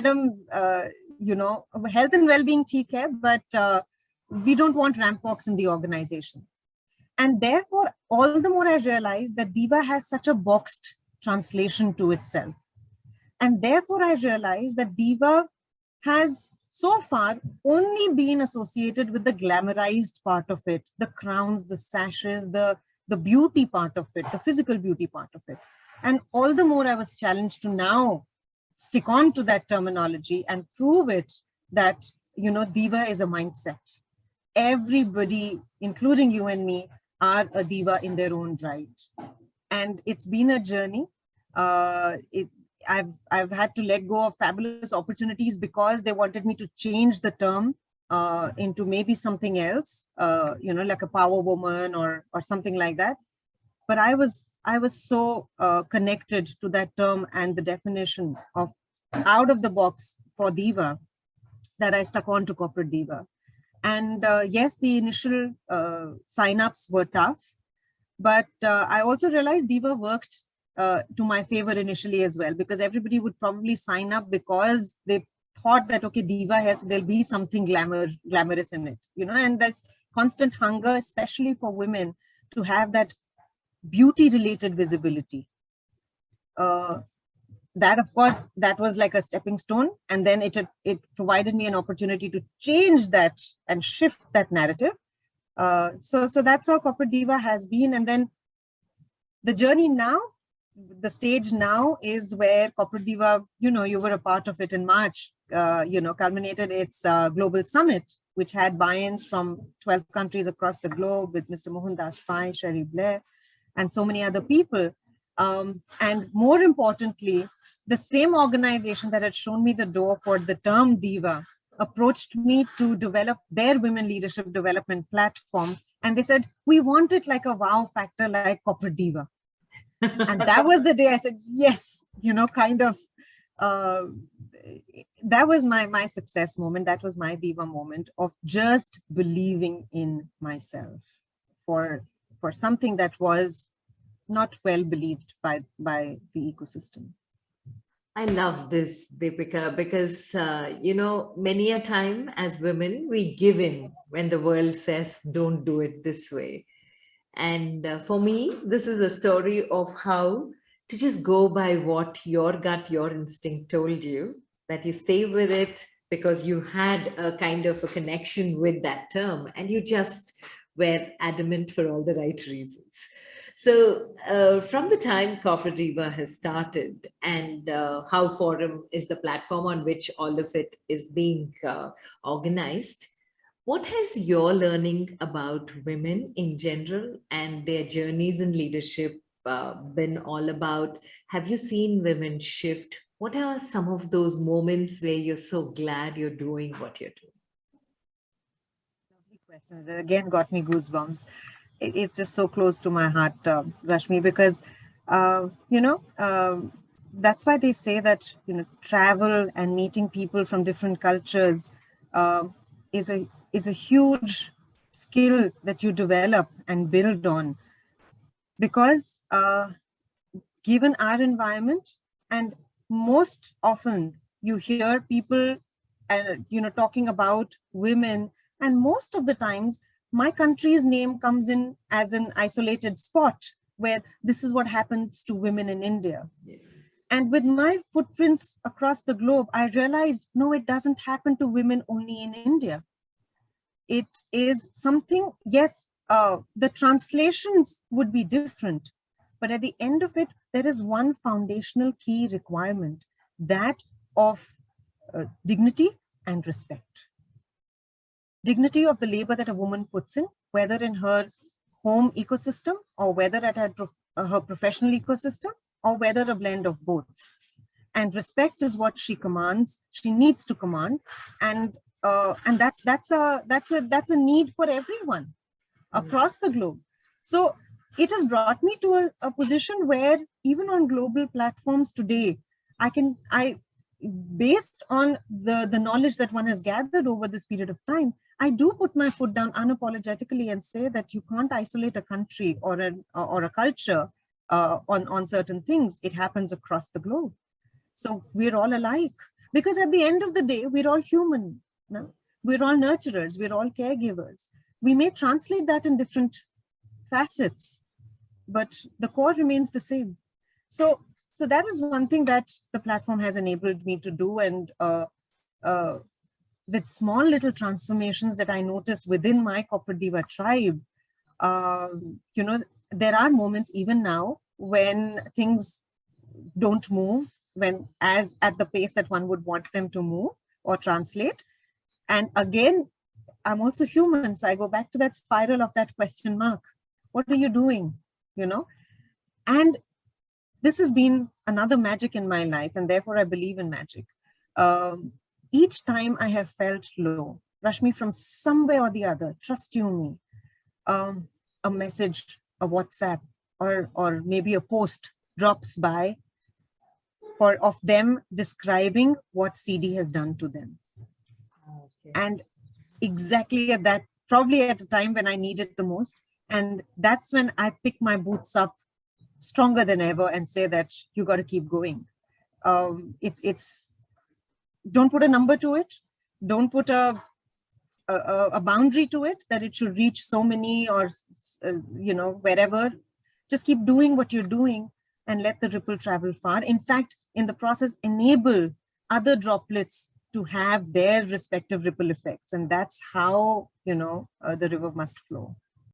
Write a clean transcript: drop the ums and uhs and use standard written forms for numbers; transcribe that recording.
madam, health and well-being theek hai, but we don't want ramp walks in the organization. And therefore, all the more I realized that Diva has such a boxed translation to itself. And therefore, I realized that Diva has so far only been associated with the glamorized part of it, the crowns, the sashes, the beauty part of it, the physical beauty part of it. And all the more I was challenged to now stick on to that terminology and prove it that, Diva is a mindset. Everybody, including you and me, are a Diva in their own right. And it's been a journey. I've had to let go of fabulous opportunities because they wanted me to change the term into maybe something else, like a power woman or something like that. But I was so connected to that term and the definition of out of the box for Diva that I stuck on to corporate Diva. And yes, the initial sign-ups were tough, but I also realized Diva worked to my favor initially as well, because everybody would probably sign up because they thought that, okay, Diva has, there'll be something glamorous in it, and that's constant hunger, especially for women, to have that beauty-related visibility. That, of course, that was like a stepping stone. And then it provided me an opportunity to change that and shift that narrative. So that's how corporate Diva has been. And then the journey now, the stage now is where corporate Diva, you were a part of it in March, culminated its global summit, which had buy-ins from 12 countries across the globe with Mr. Mohandas Pai, Sherry Blair, and so many other people. And more importantly, the same organization that had shown me the door for the term Diva approached me to develop their women leadership development platform. And they said, we want it like a wow factor, like corporate Diva. And that was the day I said, yes, that was my success moment. That was my Diva moment of just believing in myself for something that was not well believed by the ecosystem. I love this, Dipika, because, many a time as women, we give in when the world says, don't do it this way. And for me, this is a story of how to just go by what your gut, your instinct told you, that you stay with it because you had a kind of a connection with that term and you just were adamant for all the right reasons. So from the time Corporate Diva has started and how Forum is the platform on which all of it is being organized, what has your learning about women in general and their journeys in leadership been all about? Have you seen women shift? What are some of those moments where you're so glad you're doing what you're doing? Lovely question. It again got me goosebumps. It's just so close to my heart, Rashmi, because, that's why they say that, travel and meeting people from different cultures is a huge skill that you develop and build on, because given our environment, and most often you hear people talking about women, and most of the times my country's name comes in as an isolated spot where this is what happens to women in India. Yeah. And with my footprints across the globe, I realized, no, it doesn't happen to women only in India. It is something, yes, the translations would be different, but at the end of it, there is one foundational key requirement, that of dignity and respect. Dignity of the labor that a woman puts in, whether in her home ecosystem or whether at her professional ecosystem, or whether a blend of both. And respect is what she commands, she needs to command, and that's a need for everyone across the globe. So it has brought me to a position where even on global platforms today, based on the knowledge that one has gathered over this period of time, I do put my foot down unapologetically and say that you can't isolate a country or a culture on certain things. It happens across the globe. So we're all alike. Because at the end of the day, we're all human. No? We're all nurturers. We're all caregivers. We may translate that in different facets, but the core remains the same. So that is one thing that the platform has enabled me to do. And with small little transformations that I notice within my corporate diva tribe, there are moments even now when things don't move, when as at the pace that one would want them to move or translate. And again, I'm also human. So I go back to that spiral of that question mark. What are you doing? And this has been another magic in my life. And therefore I believe in magic. Each time I have felt low, Rashmi, from somewhere or the other, trust you me, a message, a WhatsApp, or maybe a post drops by of them describing what CD has done to them. Okay. And exactly at that, probably at a time when I need it the most. And that's when I pick my boots up stronger than ever and say that you got to keep going. It's don't put a number to it. Don't put a boundary to it that it should reach so many or, wherever. Just keep doing what you're doing and let the ripple travel far. In fact, in the process, enable other droplets to have their respective ripple effects. And that's how, the river must flow.